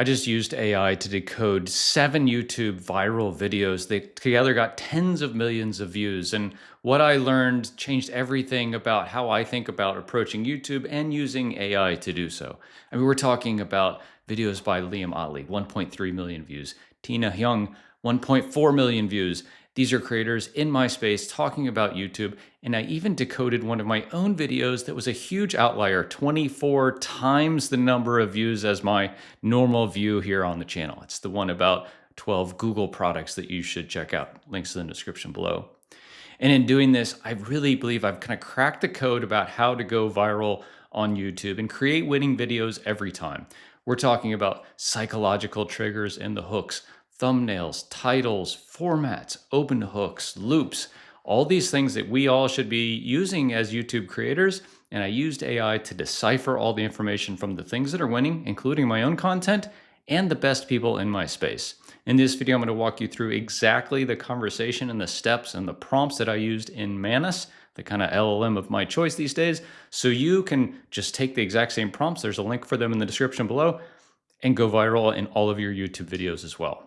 I just used AI to decode 7 YouTube viral videos. They together got tens of millions of views. And what I learned changed everything about how I think about approaching YouTube and using AI to do so. I mean, we're talking about videos by Liam Otley, 1.3 million views, Tina Hyung, 1.4 million views. These are creators in my space talking about YouTube. And I even decoded one of my own videos that was a huge outlier, 24 times the number of views as my normal view here on the channel. It's the one about 12 Google products that you should check out. Links in the description below. And in doing this, I really believe I've kind of cracked the code about how to go viral on YouTube and create winning videos every time. We're talking about psychological triggers in the hooks, thumbnails, titles, formats, open hooks, loops, all these things that we all should be using as YouTube creators. And I used AI to decipher all the information from the things that are winning, including my own content and the best people in my space. In this video, I'm going to walk you through exactly the conversation and the steps and the prompts that I used in Manus, the kind of LLM of my choice these days, so you can just take the exact same prompts, there's a link for them in the description below, and go viral in all of your YouTube videos as well.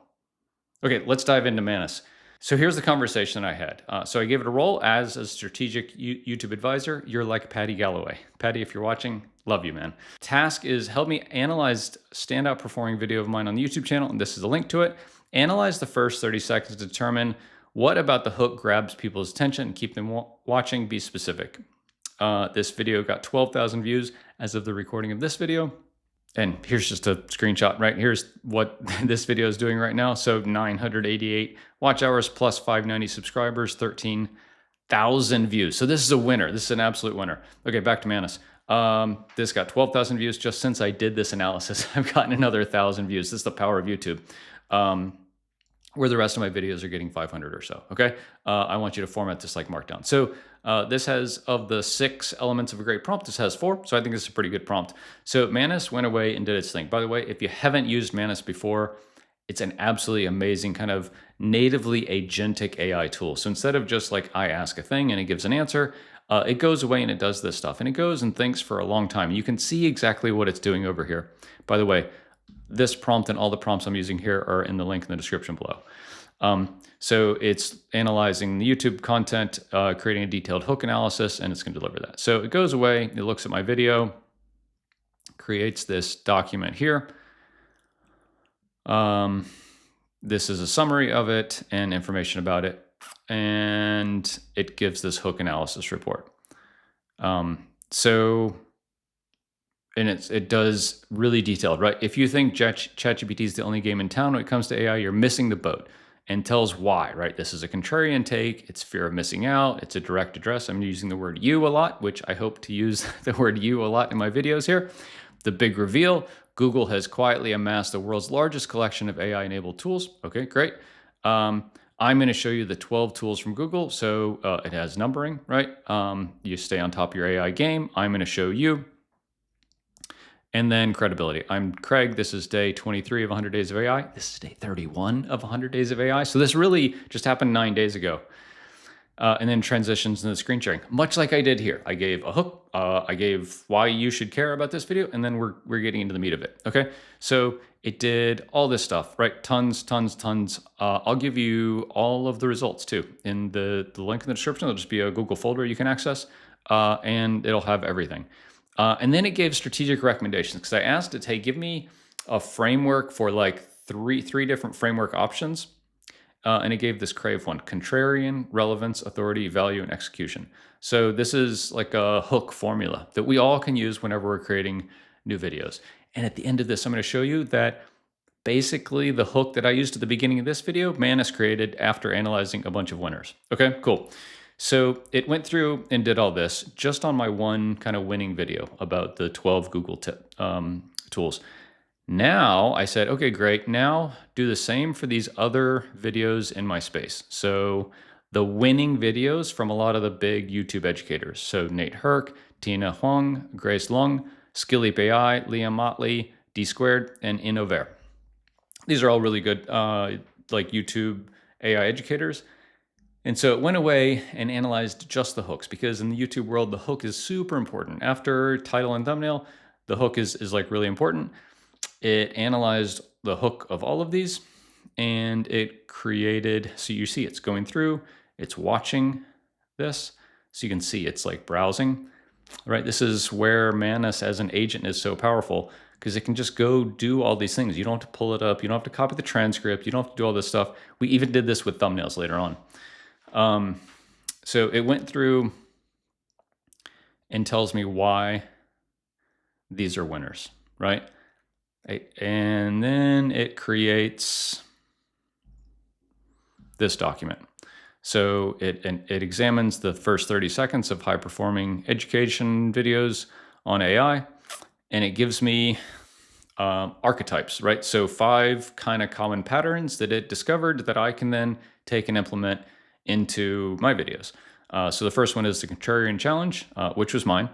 Okay, let's dive into Manus. So here's the conversation that I had. So I gave it a role as a strategic YouTube advisor. You're like Patty Galloway. Patty, if you're watching, love you, man. Task is help me analyze standout performing video of mine on the YouTube channel, and this is a link to it. Analyze the first 30 seconds to determine what about the hook grabs people's attention and keep them watching. Be specific. This video got 12,000 views as of the recording of this video. And here's just a screenshot, right? Here's what this video is doing right now. So 988 watch hours plus 590 subscribers, 13,000 views. So this is a winner. This is an absolute winner. Okay, back to Manus. This got 12,000 views just since I did this analysis. I've gotten another 1,000 views. This is the power of YouTube. Where the rest of my videos are getting 500 or so, okay? I want you to format this like Markdown. So this has, of the 6 elements of a great prompt, this has 4, so I think this is a pretty good prompt. So Manus went away and did its thing. By the way, if you haven't used Manus before, it's an absolutely amazing kind of natively agentic AI tool. So instead of just like I ask a thing and it gives an answer, it goes away and it does this stuff. And it goes and thinks for a long time. You can see exactly what it's doing over here. By the way, this prompt and all the prompts I'm using here are in the link in the description below. So it's analyzing the YouTube content, creating a detailed hook analysis, and it's going to deliver that. So it goes away, it looks at my video, creates this document here. This is a summary of it and information about it, and it gives this hook analysis report. And it does really detailed, right? If you think ChatGPT is the only game in town when it comes to AI, you're missing the boat, and tells why, right? This is a contrarian take. It's fear of missing out. It's a direct address. I'm using the word you a lot, which I hope to use the word you a lot in my videos here. The big reveal, Google has quietly amassed the world's largest collection of AI-enabled tools. Okay, great. I'm going to show you the 12 tools from Google. So it has numbering, right? You stay on top of your AI game. I'm going to show you. And then credibility. I'm Craig. This is day 23 of 100 Days of AI. This is day 31 of 100 Days of AI. So this really just happened 9 days ago. And then transitions into screen sharing, much like I did here. I gave a hook. I gave why you should care about this video. And then we're getting into the meat of it. Okay. So it did all this stuff, right? Tons. I'll give you all of the results too. In the link in the description, there'll just be a Google folder you can access. And it'll have everything. And then it gave strategic recommendations because I asked it, hey, give me a framework for like three different framework options. And it gave this Crave one: contrarian, relevance, authority, value, and execution. So this is like a hook formula that we all can use whenever we're creating new videos. And at the end of this, I'm going to show you that basically the hook that I used at the beginning of this video, Manus created after analyzing a bunch of winners. Okay, cool. So it went through and did all this just on my one kind of winning video about the 12 Google tools. Now I said, okay, great. Now do the same for these other videos in my space. So the winning videos from a lot of the big YouTube educators. So Nate Herc, Tina Huang, Grace Lung, Skilleap AI, Liam Motley, D Squared, and Innover. These are all really good like YouTube AI educators. And so it went away and analyzed just the hooks, because in the YouTube world, the hook is super important. After title and thumbnail, the hook is like really important. It analyzed the hook of all of these and it created, so you see it's going through, it's watching this. So you can see it's like browsing, right? This is where Manus as an agent is so powerful because it can just go do all these things. You don't have to pull it up. You don't have to copy the transcript. You don't have to do all this stuff. We even did this with thumbnails later on. So it went through and tells me why these are winners, right? And then it creates this document. So it examines the first 30 seconds of high performing education videos on AI, and it gives me archetypes, right? So 5 kind of common patterns that it discovered that I can then take and implement into my videos. So the first one is the contrarian challenge, which was mine.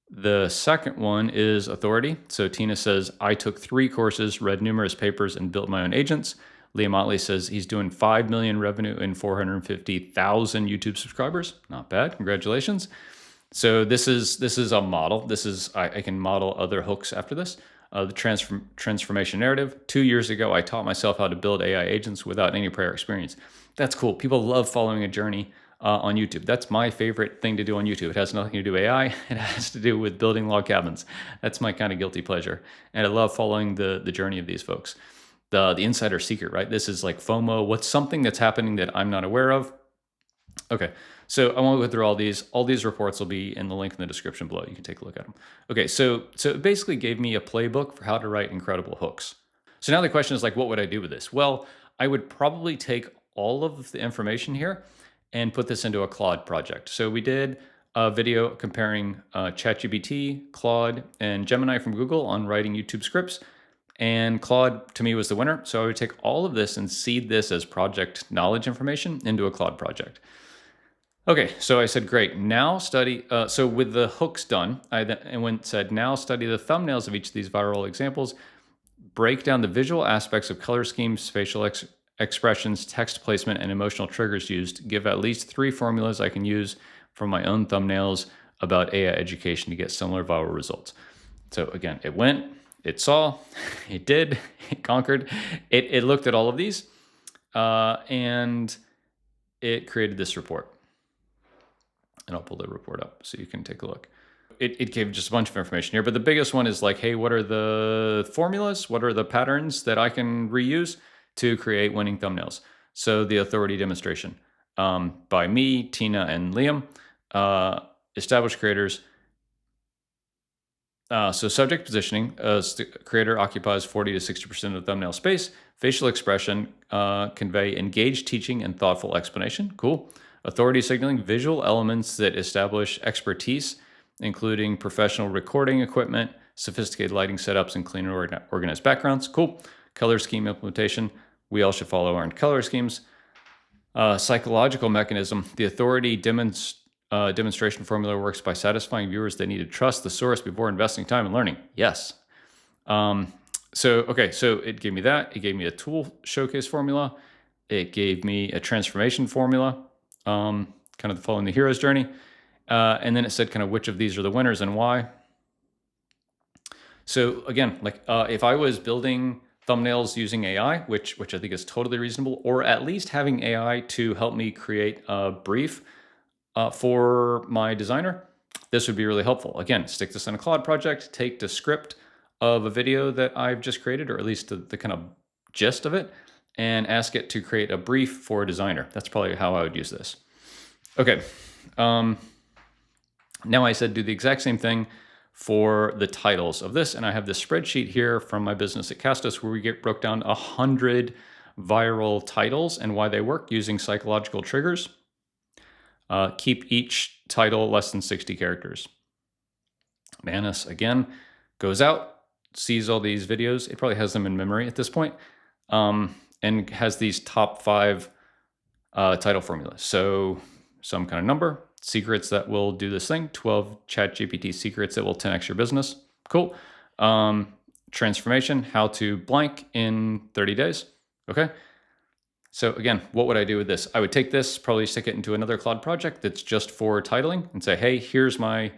The second one is authority. So Tina says, I took 3 courses, read numerous papers, and built my own agents. Leah Motley says he's doing 5 million revenue and 450,000 YouTube subscribers. Not bad. Congratulations. So this is a model. This is I can model other hooks after this. The transformation narrative. 2 years ago, I taught myself how to build AI agents without any prior experience. That's cool. People love following a journey on YouTube. That's my favorite thing to do on YouTube. It has nothing to do with AI. It has to do with building log cabins. That's my kind of guilty pleasure. And I love following the journey of these folks. The insider secret, right? This is like FOMO. What's something that's happening that I'm not aware of? Okay, so I won't go through all these. All these reports will be in the link in the description below. You can take a look at them. Okay, so it basically gave me a playbook for how to write incredible hooks. So now the question is like, what would I do with this? Well, I would probably take all of the information here and put this into a Claude project. So we did a video comparing ChatGPT, Claude, and Gemini from Google on writing YouTube scripts. And Claude, to me, was the winner. So I would take all of this and seed this as project knowledge information into a Claude project. Okay, so I said, great, now study, so with the hooks done, I then said, now study the thumbnails of each of these viral examples, break down the visual aspects of color schemes, facial expressions, text placement, and emotional triggers used, give at least 3 formulas I can use for my own thumbnails about AI education to get similar viral results. So again, it went, it saw, it did, it conquered, it looked at all of these, and it created this report. And I'll pull the report up so you can take a look. It gave just a bunch of information here, but the biggest one is like, hey, what are the formulas? What are the patterns that I can reuse to create winning thumbnails? So the authority demonstration by me, Tina, and Liam, established creators. So subject positioning, the creator occupies 40 to 60% of the thumbnail space. Facial expression, convey engaged teaching and thoughtful explanation. Cool. Authority signaling, visual elements that establish expertise, including professional recording equipment, sophisticated lighting setups, and clean and organized backgrounds. Cool. Color scheme implementation. We all should follow our color schemes. Psychological mechanism. The authority demonstration formula works by satisfying viewers that need to trust the source before investing time in learning. Yes. So it gave me that. It gave me a tool showcase formula. It gave me a transformation formula, kind of following the hero's journey. And then it said kind of which of these are the winners and why. So again, like if I was building thumbnails using AI, which I think is totally reasonable, or at least having AI to help me create a brief for my designer, this would be really helpful. Again, stick this in a Claude project, take the script of a video that I've just created, or at least the kind of gist of it, and ask it to create a brief for a designer. That's probably how I would use this. Okay. Now I said do the exact same thing for the titles of this, and I have this spreadsheet here from my business at Castos where we broke down 100 viral titles and why they work using psychological triggers. Keep each title less than 60 characters. Manus, again, goes out, sees all these videos. It probably has them in memory at this point, and has these top 5 title formulas. So some kind of number, secrets that will do this thing, 12 ChatGPT secrets that will 10x your business. Cool. Transformation, how to blank in 30 days. Okay. So again, what would I do with this? I would take this, probably stick it into another Claude project that's just for titling and say, hey, here's my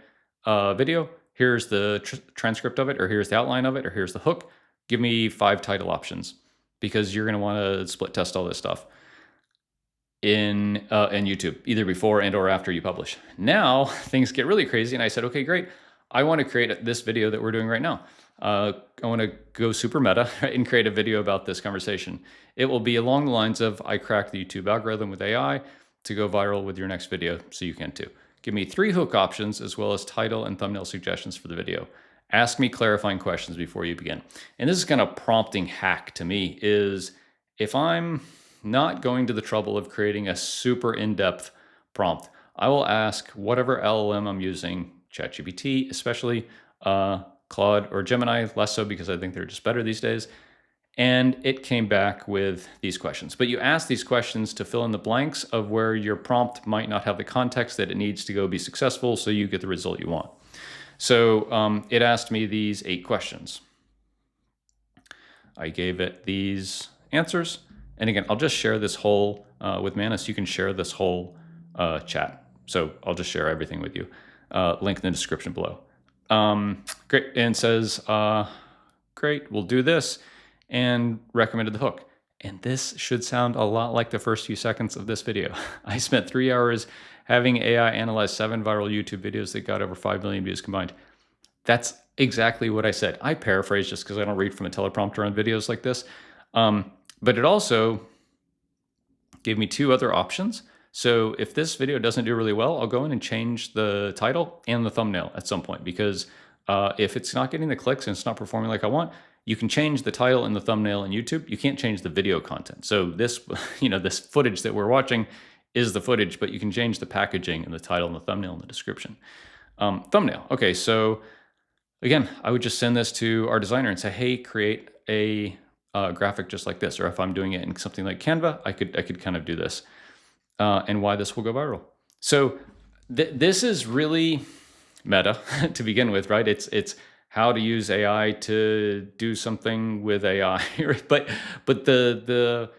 video. Here's the transcript of it, or here's the outline of it, or here's the hook. Give me 5 title options because you're going to want to split test all this stuff in YouTube, either before and or after you publish. Now things get really crazy, and I said, okay, great. I want to create this video that we're doing right now. I want to go super meta, right, and create a video about this conversation. It will be along the lines of, I cracked the YouTube algorithm with AI to go viral with your next video, so you can too. Give me 3 hook options as well as title and thumbnail suggestions for the video. Ask me clarifying questions before you begin. And this is kind of prompting hack to me is if I'm not going to the trouble of creating a super in-depth prompt, I will ask whatever LLM I'm using, ChatGPT especially, Claude or Gemini, less so because I think they're just better these days. And it came back with these questions. But you ask these questions to fill in the blanks of where your prompt might not have the context that it needs to go be successful so you get the result you want. So it asked me these 8 questions. I gave it these answers. And again, I'll just share this whole, with Manus, you can share this whole chat. So I'll just share everything with you. Link in the description below. Great, and says, great, we'll do this, and recommended the hook. And this should sound a lot like the first few seconds of this video. I spent 3 hours having AI analyze 7 viral YouTube videos that got over 5 million views combined. That's exactly what I said. I paraphrase just because I don't read from a teleprompter on videos like this. But it also gave me 2 other options. So if this video doesn't do really well, I'll go in and change the title and the thumbnail at some point, because if it's not getting the clicks and it's not performing like I want, you can change the title and the thumbnail in YouTube. You can't change the video content. So this, this footage that we're watching is the footage, but you can change the packaging and the title and the thumbnail in the description. Thumbnail. Okay, so again, I would just send this to our designer and say, hey, create a graphic just like this. Or if I'm doing it in something like Canva, I could kind of do this. And why this will go viral. So this is really meta to begin with, right? It's how to use AI to do something with AI, right? But the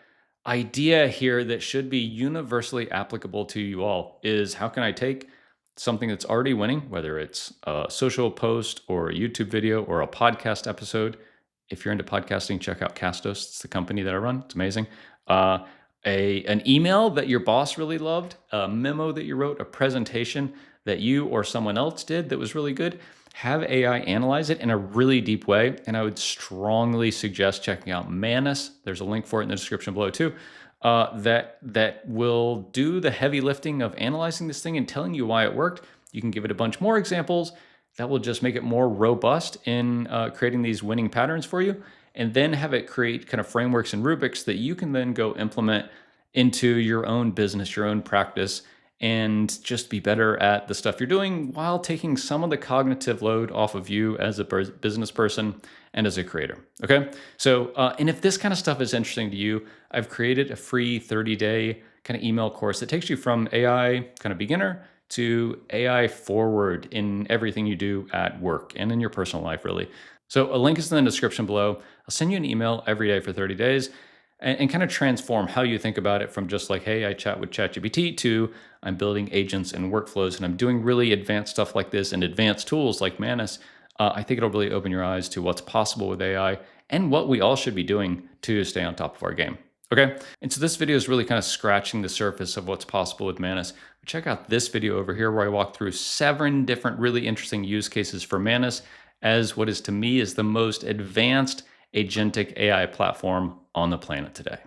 idea here that should be universally applicable to you all is, how can I take something that's already winning, whether it's a social post or a YouTube video or a podcast episode. If you're into podcasting, check out Castos. It's the company that I run. It's amazing. An email that your boss really loved, a memo that you wrote, a presentation that you or someone else did that was really good. Have AI analyze it in a really deep way. And I would strongly suggest checking out Manus. There's a link for it in the description below too. That will do the heavy lifting of analyzing this thing and telling you why it worked. You can give it a bunch more examples that will just make it more robust in creating these winning patterns for you, and then have it create kind of frameworks and rubrics that you can then go implement into your own business, your own practice, and just be better at the stuff you're doing while taking some of the cognitive load off of you as a business person and as a creator. Okay. So, and if this kind of stuff is interesting to you, I've created a free 30-day kind of email course that takes you from AI kind of beginner to AI forward in everything you do at work and in your personal life, really. So a link is in the description below. I'll send you an email every day for 30 days and kind of transform how you think about it from just like, hey, I chat with ChatGPT to I'm building agents and workflows and I'm doing really advanced stuff like this and advanced tools like Manus. I think it'll really open your eyes to what's possible with AI and what we all should be doing to stay on top of our game. Okay, and so this video is really kind of scratching the surface of what's possible with Manus. Check out this video over here where I walk through 7 different really interesting use cases for Manus as what is to me is the most advanced agentic AI platform on the planet today.